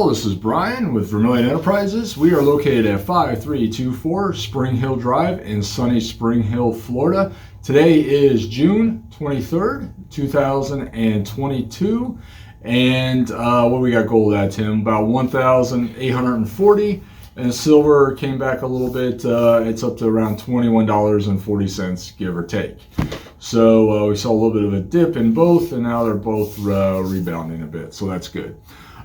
This is Brian with Vermillion Enterprises. We are located at 5324 Spring Hill Drive in sunny Spring Hill, Florida. Today is June 23rd, 2022. And what we got gold at, Tim? About 1,840. And silver came back a little bit. It's up to around $21.40, give or take. So we saw a little bit of a dip in both, and now they're both rebounding a bit. So that's good.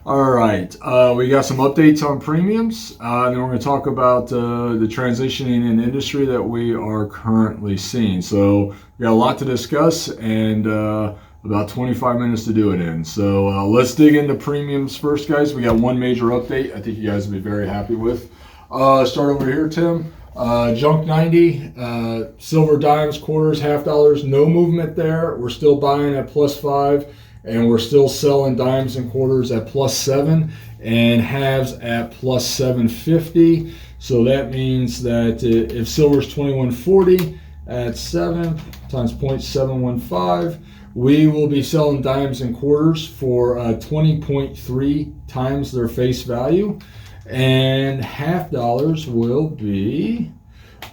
All right, we got some updates on premiums, and then we're going to talk about the transitioning in industry that we are currently seeing. So we got a lot to discuss, and about 25 minutes to do it in. So let's dig into premiums first, guys. We got one major update I think you guys will be very happy with. Start over here, Tim. Junk 90, silver dimes, quarters, half dollars, no movement there. We're still buying at +5. And we're still selling dimes and quarters at +7 and halves at +750. So that means that if silver's 2140 at 7 times 0.715, we will be selling dimes and quarters for 20.3 times their face value. And half dollars will be,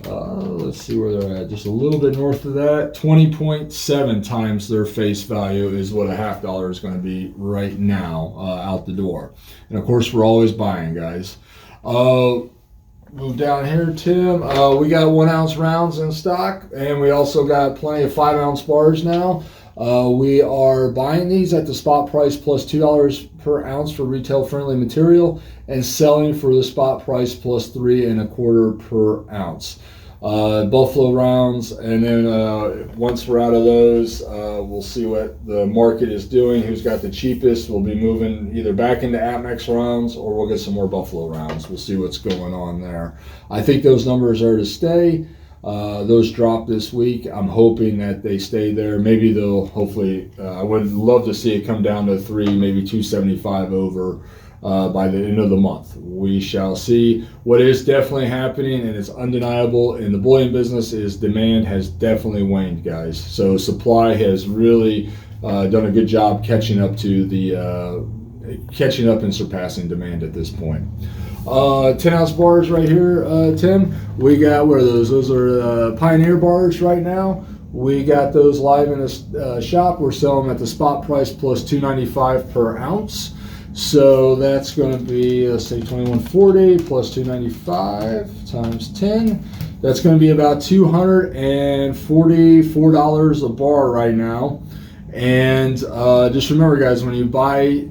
let's see where they're at, just a little bit north of that. 20.7 times their face value is what a half dollar is going to be right now out the door. And of course, we're always buying, guys. Move down here, Tim. We got 1 ounce rounds in stock, and we also got plenty of 5 ounce bars now. We are buying these at the spot price plus $2 per ounce for retail friendly material, and selling for the spot price plus $3 1/4 per ounce. Buffalo rounds, and then once we're out of those, we'll see what the market is doing. Who's got the cheapest? We'll be moving either back into Amex rounds, or we'll get some more Buffalo rounds. We'll see what's going on there. I think those numbers are to stay. Those dropped this week. I'm hoping that they stay there. Maybe they'll, hopefully, I would love to see it come down to 3, maybe 275 over by the end of the month. We shall see. What is definitely happening, and it's undeniable in the bullion business, is demand has definitely waned, guys. So supply has really done a good job catching up and surpassing demand at this point. 10 ounce bars right here, Tim. We got, what are those? Those are Pioneer bars right now. We got those live in the shop. We're selling them at the spot price plus $2.95 per ounce. So that's going to be, let's say, 2140 plus $2.95 times 10. That's going to be about $244 a bar right now. And just remember, guys, when you buy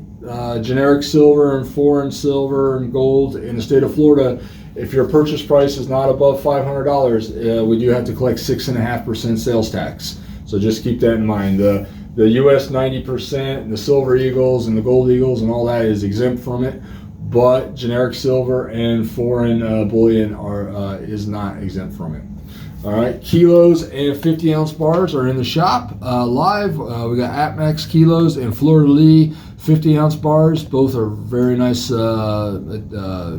generic silver and foreign silver and gold in the state of Florida, if your purchase price is not above $500, we do have to collect 6.5% sales tax. So just keep that in mind. The US 90% and the silver eagles and the gold eagles and all that is exempt from it, but generic silver and foreign bullion is not exempt from it. All right, kilos and 50 ounce bars are in the shop live. We got Amex kilos and Fleur de Lis 50 ounce bars. Both are very nice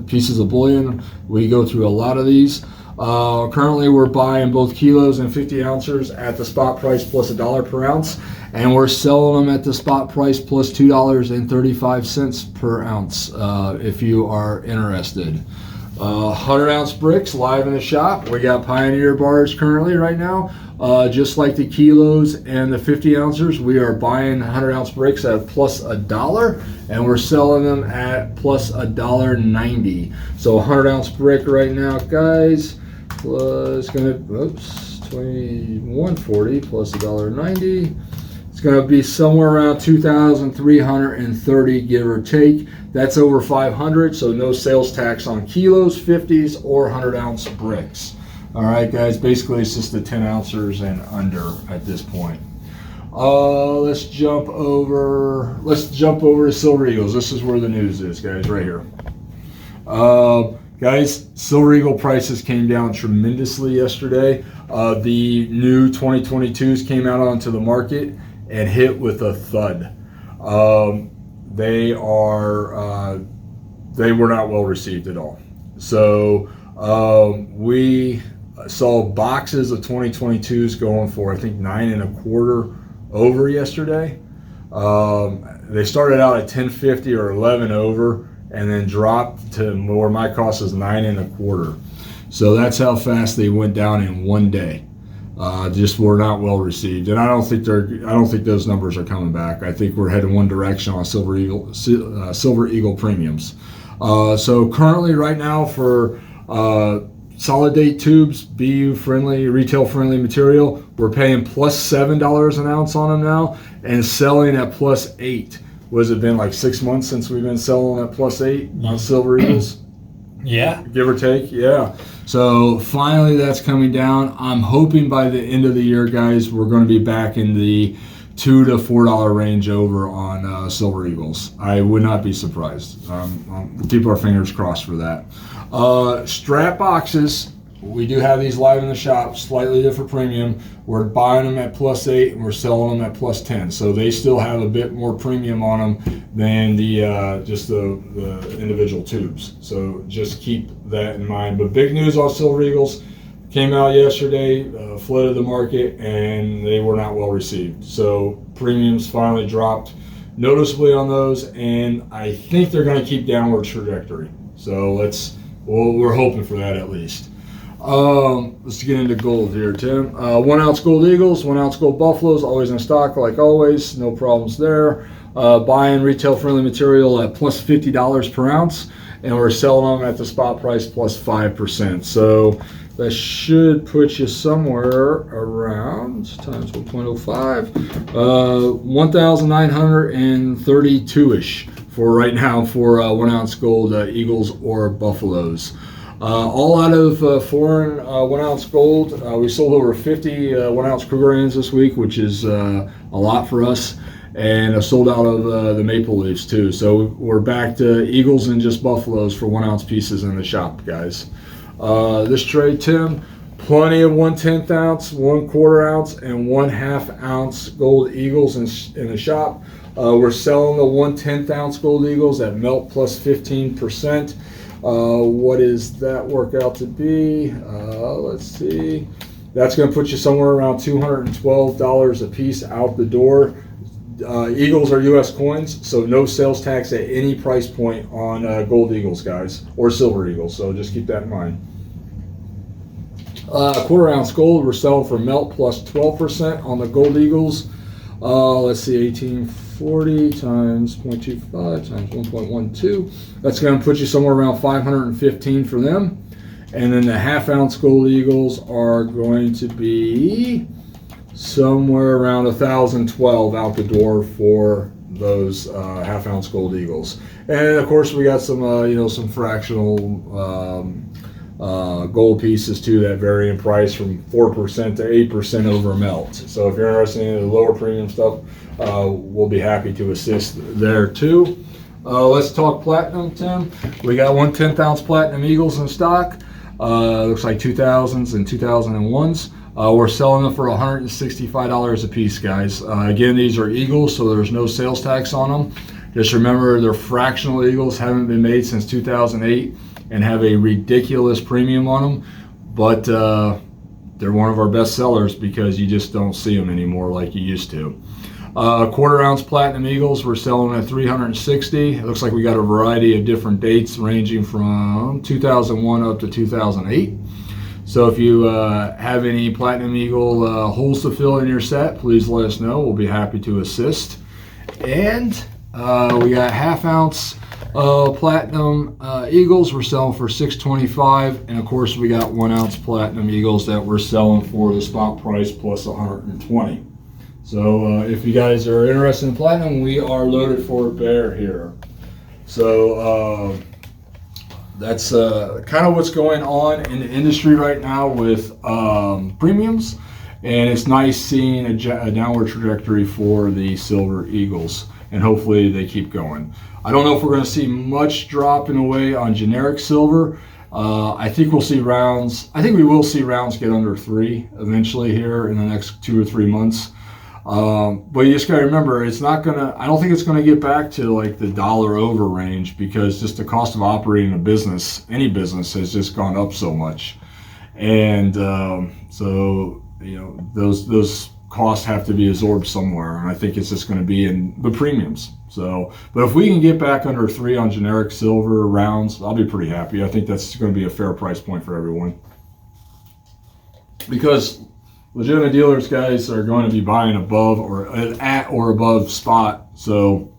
pieces of bullion. We go through a lot of these. Currently, we're buying both kilos and 50 ounces at the spot price plus $1 per ounce, and we're selling them at the spot price plus $2.35 per ounce if you are interested. 100 ounce bricks live in the shop. We got Pioneer bars currently right now. Just like the kilos and the 50 ounces, we are buying 100 ounce bricks at plus $1, and we're selling them at plus $1.90. So 100 ounce brick right now, guys, plus gonna, 2140 plus $1.90. It's gonna be somewhere around 2,330, give or take. That's over 500, so no sales tax on kilos, 50s, or 100 ounce bricks. All right, guys, basically it's just the 10 ounces and under at this point. Let's jump over to Silver Eagles. This is where the news is, guys, right here. Guys, Silver Eagle prices came down tremendously yesterday. The new 2022s came out onto the market and hit with a thud. They were not well received at all. So we saw boxes of 2022s going for, I think, 9 1/4 over yesterday. They started out at 10.50 or 11 over, and then dropped to where my cost is 9.25. So that's how fast they went down in one day. Just were not well received, and I don't think those numbers are coming back. I think we're heading one direction on Silver Eagle premiums. So currently, right now, for solid date tubes, BU friendly, retail friendly material, we're paying plus $7 an ounce on them now, and selling at plus 8. Was it been like 6 months since we've been selling at plus 8 on Silver Eagles? Yeah. Give or take, yeah. So finally that's coming down. I'm hoping by the end of the year, guys, we're going to be back in the $2 to $4 range over on Silver Eagles. I would not be surprised. We'll keep our fingers crossed for that. Strap boxes, we do have these live in the shop, slightly different premium. We're buying them at plus 8 and we're selling them at plus 10. So they still have a bit more premium on them than the just the individual tubes. So just keep that in mind. But big news on Silver Eagles, came out yesterday, flooded the market, and they were not well received. So premiums finally dropped noticeably on those, and I think they're going to keep downward trajectory. So we're hoping for that at least. Let's get into gold here, Tim. 1 ounce gold Eagles, 1 ounce gold Buffaloes, always in stock like always, no problems there. Buying retail friendly material at plus $50 per ounce, and we're selling them at the spot price plus 5%. So that should put you somewhere around times 1.05, 1,932-ish for right now for 1 ounce gold Eagles or Buffaloes. All out of foreign 1 ounce gold. We sold over 50 1 ounce Krugerrands this week, which is a lot for us, and sold out of the Maple Leafs too. So we're back to Eagles and just Buffaloes for 1 ounce pieces in the shop, guys. This trade, Tim, plenty of 1/10 ounce, 1/4 ounce, and 1/2 ounce gold Eagles in the shop. We're selling the 1/10 ounce gold Eagles at melt plus 15%. What does that work out to be? Let's see. That's going to put you somewhere around $212 a piece out the door. Eagles are U.S. coins, so no sales tax at any price point on gold Eagles, guys, or silver Eagles. So just keep that in mind. 1/4 ounce gold, we're selling for melt plus 12% on the gold Eagles. Let's see, 1840 times 0.25 times 1.12. That's going to put you somewhere around 515 for them. And then the 1/2 ounce gold Eagles are going to be somewhere around 1,012 out the door for those 1/2 ounce gold Eagles. And of course, we got some some fractional gold pieces too that vary in price from 4% to 8% over melt. So if you're interested in the lower premium stuff, we'll be happy to assist there too. Let's talk platinum, Tim. We got 1/10 ounce platinum Eagles in stock. Looks like 2000s and 2001s. We're selling them for $165 a piece, guys. Again, these are Eagles, so there's no sales tax on them. Just remember, they're fractional Eagles, haven't been made since 2008, and have a ridiculous premium on them. But they're one of our best sellers because you just don't see them anymore like you used to. 1/4 ounce platinum Eagles, we're selling at $360. It looks like we got a variety of different dates ranging from 2001 up to 2008. So if you have any Platinum Eagle holes to fill in your set, please let us know. We'll be happy to assist. And we got 1/2 ounce Platinum Eagles. We're selling for $625. And of course, we got 1 ounce Platinum Eagles that we're selling for the spot price plus $120. So if you guys are interested in platinum, we are loaded for bear here. So that's kind of what's going on in the industry right now with premiums, and it's nice seeing a downward trajectory for the Silver Eagles, and hopefully they keep going. I don't know if we're going to see much dropping away on generic silver. I think we'll see rounds. I think we will see rounds get under 3 eventually here in the next 2 or 3 months. But you just gotta remember, it's not gonna, I don't think it's gonna get back to like the dollar over range, because just the cost of operating a business, any business, has just gone up so much. And so, those costs have to be absorbed somewhere, and I think it's just going to be in the premiums. So, but if we can get back under 3 on generic silver rounds, I'll be pretty happy. I think that's going to be a fair price point for everyone, because legitimate dealers, guys, are going to be buying above or at or above spot. So,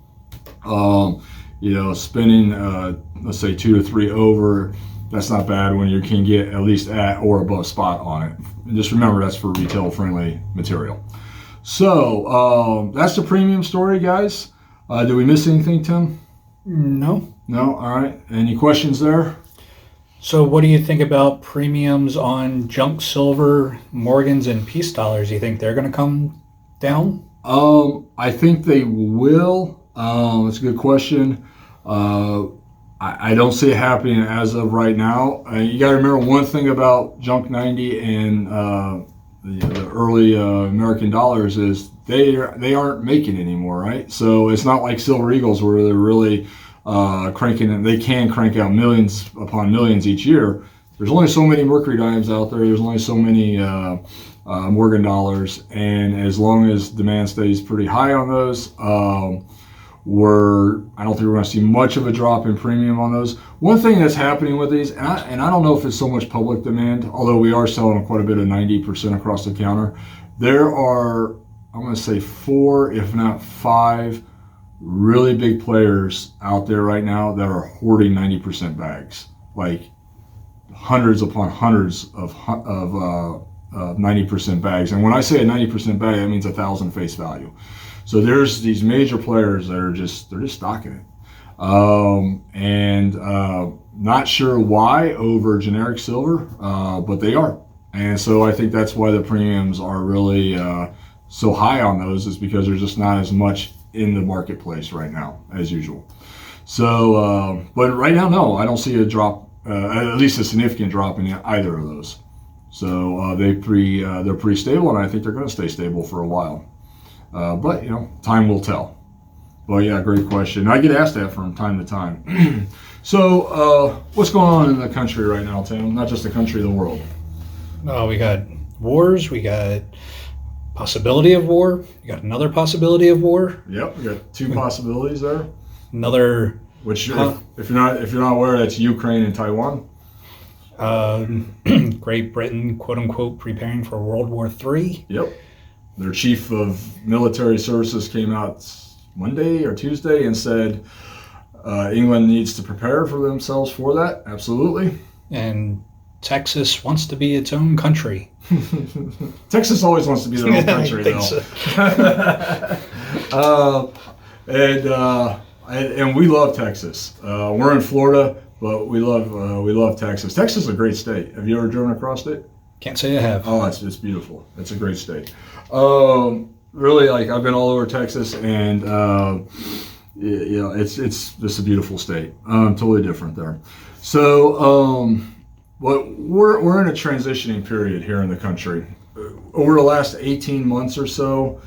spending let's say 2 to 3 over, that's not bad when you can get at least at or above spot on it. And just remember, that's for retail friendly material. So that's the premium story, guys. Did we miss anything, Tim? No. No? All right. Any questions there? So what do you think about premiums on junk silver, Morgans, and peace dollars? You think they're going to come down? I think they will. It's a good question. I don't see it happening as of right now. You got to remember one thing about junk 90 and the early American dollars is they aren't making anymore, right? So it's not like Silver Eagles where they're really cranking, and they can crank out millions upon millions each year. There's only so many Mercury dimes out there. There's only so many Morgan dollars, and as long as demand stays pretty high on those, I don't think we're going to see much of a drop in premium on those. One thing that's happening with these, and I don't know if it's so much public demand, although we are selling quite a bit of 90% across the counter. There are, I'm going to say 4, if not 5, really big players out there right now that are hoarding 90% bags, like hundreds upon hundreds of 90% bags. And when I say a 90% bag, that means 1,000 face value. So there's these major players that are just stocking it, and not sure why over generic silver, but they are. And so I think that's why the premiums are really so high on those, is because there's just not as much in the marketplace right now as usual. So, but right now, no, I don't see a drop, at least a significant drop in either of those. So they're pretty stable, and I think they're going to stay stable for a while. But time will tell. Well, yeah, great question. I get asked that from time to time. So, what's going on in the country right now, Tim? Not just the country, the world. We got wars. We got possibility of war. We got another possibility of war. Yep, we got 2 possibilities there. Another. Which, if you're not aware, that's Ukraine and Taiwan. Great Britain, quote unquote, preparing for World War III. Yep. Their chief of military services came out Monday or Tuesday and said England needs to prepare for themselves for that. Absolutely. And Texas wants to be its own country. Texas always wants to be their own country, though. So. And we love Texas. We're in Florida, but we love Texas. Texas is a great state. Have you ever driven across it? Can't say I have. Oh, it's beautiful. It's a great state. Really, like, I've been all over Texas, and it's just a beautiful state. Totally different there. So, but we're in a transitioning period here in the country. Over the last 18 months or so,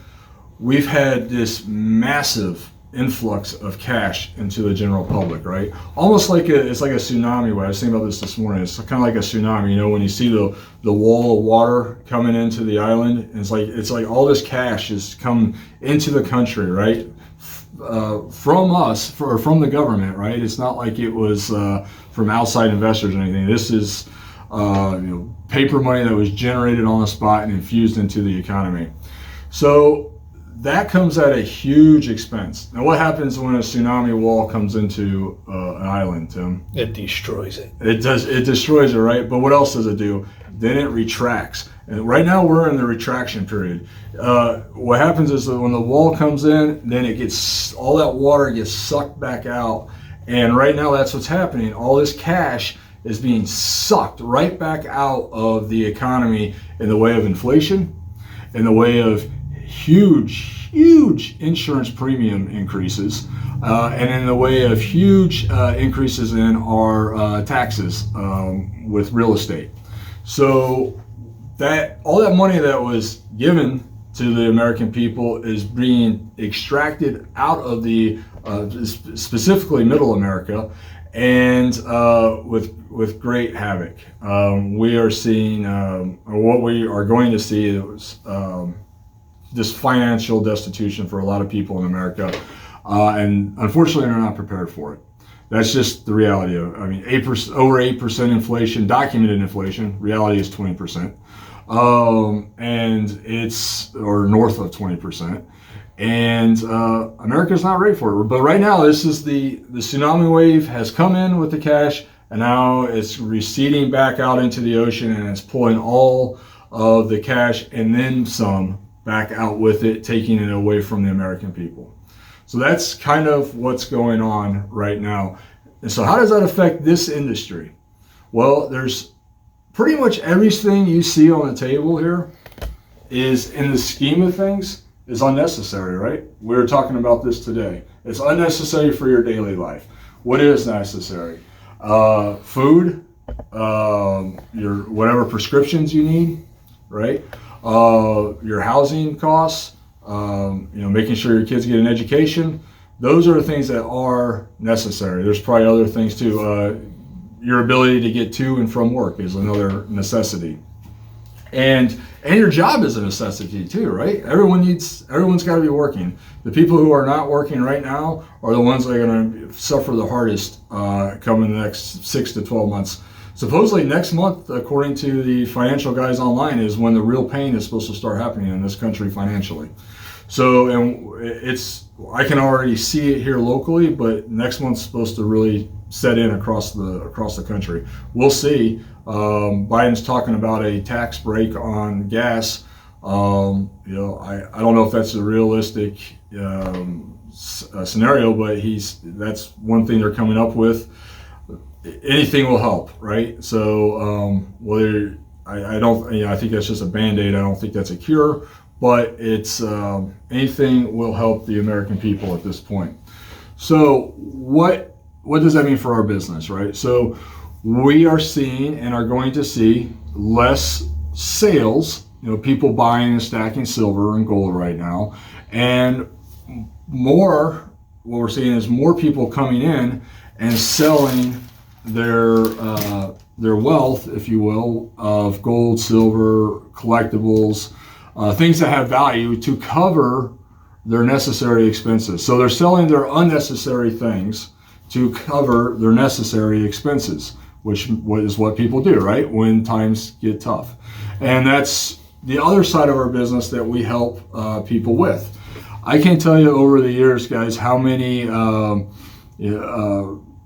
we've had this massive influx of cash into the general public, right? Almost like it's like a tsunami. I was thinking about this morning. It's kind of like a tsunami. When you see the wall of water coming into the island, and it's like all this cash has come into the country, right? From us, from the government, right? It's not like it was from outside investors or anything. This is paper money that was generated on the spot and infused into the economy. So that comes at a huge expense. Now, what happens when a tsunami wall comes into an island, Tim? It destroys it. It does. It destroys it, right? But what else does it do? Then it retracts. And right now we're in the retraction period. What happens is that when the wall comes in, then all that water gets sucked back out. And right now that's what's happening. All this cash is being sucked right back out of the economy in the way of inflation, in the way of huge insurance premium increases, and in the way of huge increases in our taxes with real estate. So that all that money that was given to the American people is being extracted out of the specifically Middle America, and with great havoc. We are seeing, or what we are going to see is this financial destitution for a lot of people in America, and unfortunately, they're not prepared for it. That's just the reality of it. I mean, 8%, over 8% inflation, documented inflation. Reality is 20%, and it's or north of 20%. And America's not ready for it. But right now, this is the tsunami wave has come in with the cash, and now it's receding back out into the ocean, and it's pulling all of the cash and then some back out with it, taking it away from the American people. So that's kind of what's going on right now. And so how does that affect this industry? Well, there's pretty much everything you see on the table here is, in the scheme of things, is unnecessary, right? We were talking about this today. It's unnecessary for your daily life. What is necessary? Food, your whatever prescriptions you need, right? Your housing costs, making sure your kids get an education. Those are the things that are necessary. There's probably other things too. Your ability to get to and from work is another necessity. And your job is a necessity too, right? Everyone's got to be working. The people who are not working right now are the ones that are going to suffer the hardest coming the next 6 to 12 months. Supposedly next month, according to the financial guys online, is when the real pain is supposed to start happening in this country financially. So, and I can already see it here locally, but next month's supposed to really set in across the country. We'll see. Biden's talking about a tax break on gas. I don't know if that's a realistic scenario, but that's one thing they're coming up with. Anything will help, right? So whether I think that's just a Band-Aid. I don't think that's a cure, but it's anything will help the American people at this point. So what does that mean for our business, right? So we are seeing and are going to see less sales, people buying and stacking silver and gold right now, and what we're seeing is more people coming in and selling their wealth, if you will, of gold, silver, collectibles, things that have value to cover their necessary expenses. So they're selling their unnecessary things to cover their necessary expenses, which is what people do, right, when times get tough. And that's the other side of our business that we help people with. I can't tell you over the years, guys, how many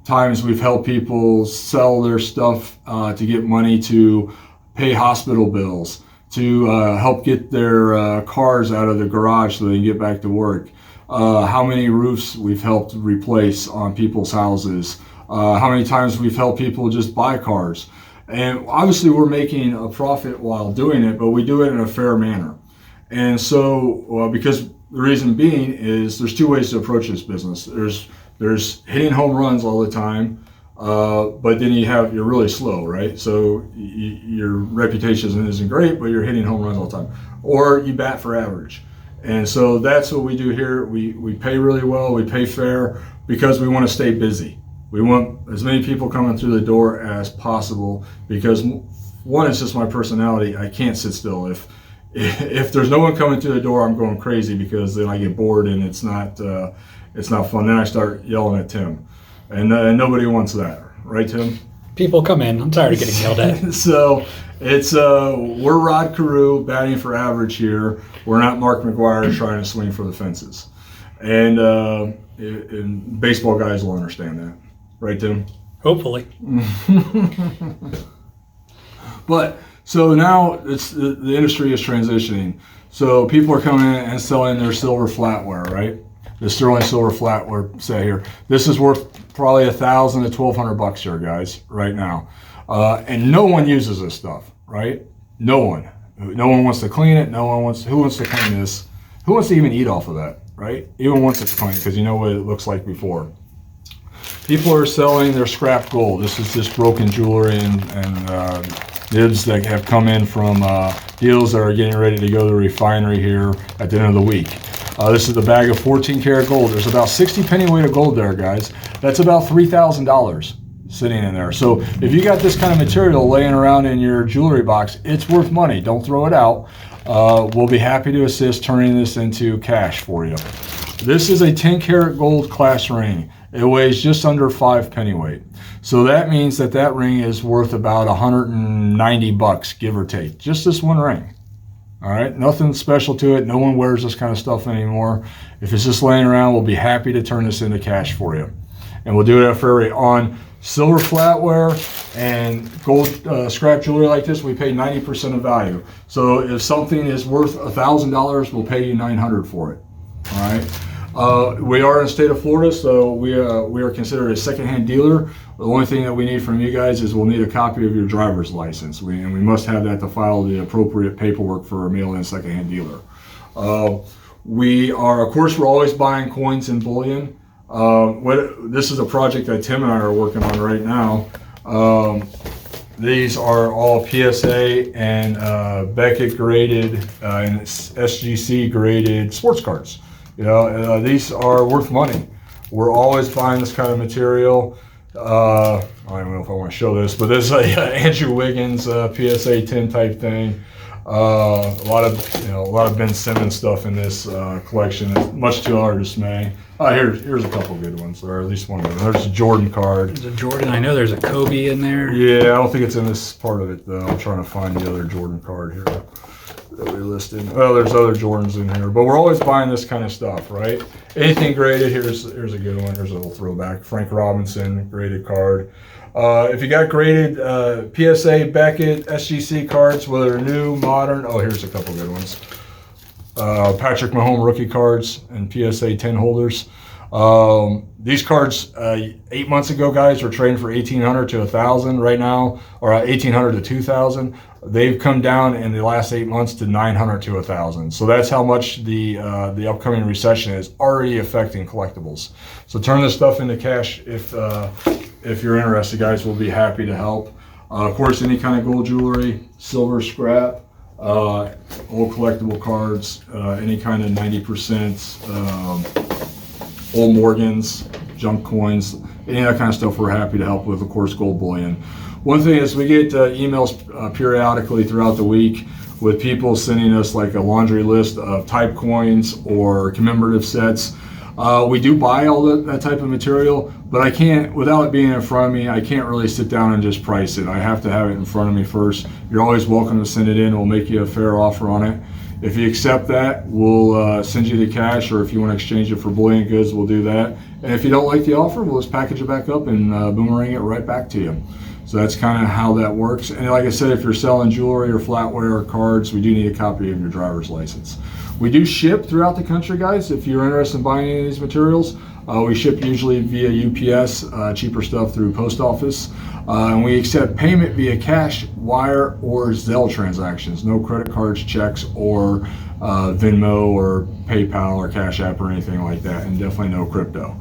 times we've helped people sell their stuff to get money to pay hospital bills, to help get their cars out of the garage so they can get back to work. How many roofs we've helped replace on people's houses. How many times we've helped people just buy cars. And obviously we're making a profit while doing it, but we do it in a fair manner. And so, because the reason being is there's two ways to approach this business. There's hitting home runs all the time, but then you're really slow, right? So your reputation isn't great, but you're hitting home runs all the time. Or you bat for average. And so that's what we do here. We pay really well, we pay fair, because we want to stay busy. We want as many people coming through the door as possible, because one, it's just my personality. I can't sit still. If there's no one coming through the door, I'm going crazy, because then I get bored and it's not fun. Then I start yelling at Tim, and nobody wants that, right, Tim? People come in. I'm tired of getting yelled at. So it's we're Rod Carew batting for average here. We're not Mark McGwire trying to swing for the fences, and baseball guys will understand that, right, Tim? Hopefully. But so now the industry is transitioning. So people are coming in and selling their silver flatware, right? The sterling silver flatware set here. This is worth probably $1,000 to $1,200 here, guys, right now. And no one uses this stuff, right? No one. No one wants to clean it. Who wants to clean this? Who wants to even eat off of that, right? Even wants it clean, because you know what it looks like before. People are selling their scrap gold. This is just broken jewelry and nibs that have come in from deals that are getting ready to go to the refinery here at the end of the week. This is the bag of 14 karat gold. There's about 60 pennyweight of gold there, guys. That's about $3,000. sitting in there. So if you got this kind of material laying around in your jewelry box, it's worth money. Don't throw it out. We'll be happy to assist turning this into cash for you. This is a 10 karat gold class ring. It weighs just under 5 pennyweight. So that means that that ring is worth about 190 bucks, give or take. Just this one ring. All right, nothing special to it. No one wears this kind of stuff anymore. If it's just laying around, we'll be happy to turn this into cash for you. And we'll do it on silver flatware and gold scrap jewelry like this. We pay 90% of value. So if something is worth $1,000, we'll pay you $900 for it. All right. We are in the state of Florida, so we are considered a secondhand dealer. The only thing that we need from you guys is we'll need a copy of your driver's license. We must have that to file the appropriate paperwork for a mail-in secondhand dealer. Of course, we're always buying coins and bullion. This is a project that Tim and I are working on right now. These are all PSA and Beckett graded and SGC graded sports cards. You know, these are worth money. We're always buying this kind of material. I don't know if I want to show this, but this is a Andrew Wiggins PSA 10 type thing. A lot of Ben Simmons stuff in this collection, much to our dismay. Here's a couple good ones, or at least one of them. There's a Jordan card. There's a Jordan. I know there's a Kobe in there. Yeah, I don't think it's in this part of it though. I'm trying to find the other Jordan card here that we listed. Well, there's other Jordans in here, but we're always buying this kind of stuff, right? Anything graded. Here's a good one. Here's a little throwback. Frank Robinson graded card. If you got graded PSA, Beckett, SGC cards, whether they're new, modern. Oh, here's a couple good ones. Patrick Mahomes rookie cards and PSA 10 holders. These cards 8 months ago, guys, were trading for $1,800 to $1,000 right now, or $1,800 to $2,000. They've come down in the last 8 months to $900 to $1,000. So that's how much the upcoming recession is already affecting collectibles. So turn this stuff into cash if you're interested, guys. We'll be happy to help. Of course, any kind of gold jewelry, silver scrap, old collectible cards, any kind of 90%. Old Morgans, junk coins, any of that kind of stuff we're happy to help with, of course, gold bullion. One thing is we get emails periodically throughout the week with people sending us like a laundry list of type coins or commemorative sets. We do buy all that type of material, but I can't, without it being in front of me, I can't really sit down and just price it. I have to have it in front of me first. You're always welcome to send it in. We'll make you a fair offer on it. If you accept that, we'll send you the cash, or if you want to exchange it for bullion goods, we'll do that. And if you don't like the offer, we'll just package it back up and boomerang it right back to you. So that's kind of how that works. And like I said, if you're selling jewelry or flatware or cards, we do need a copy of your driver's license. We do ship throughout the country, guys. If you're interested in buying any of these materials, we ship usually via UPS, cheaper stuff through post office. And we accept payment via cash, wire, or Zelle transactions. No credit cards, checks, or Venmo or PayPal or Cash App or anything like that, and definitely no crypto.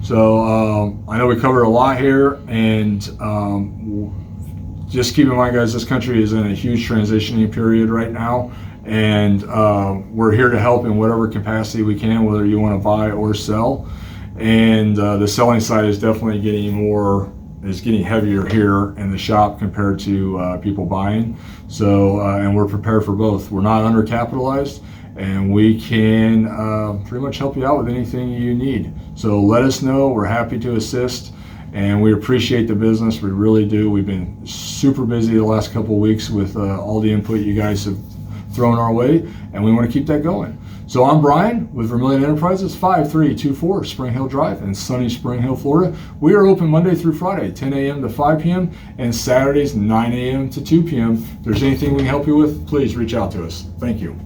So I know we covered a lot here, and just keep in mind, guys, this country is in a huge transitioning period right now, and we're here to help in whatever capacity we can, whether you want to buy or sell. And the selling side is definitely getting heavier here in the shop compared to people buying. So, and we're prepared for both. We're not undercapitalized, and we can pretty much help you out with anything you need. So let us know. We're happy to assist, and we appreciate the business. We really do. We've been super busy the last couple of weeks with all the input you guys have thrown our way, and we want to keep that going. So I'm Brian with Vermillion Enterprises, 5324 Spring Hill Drive in sunny Spring Hill, Florida. We are open Monday through Friday, 10 a.m. to 5 p.m. and Saturdays, 9 a.m. to 2 p.m. If there's anything we can help you with, please reach out to us. Thank you.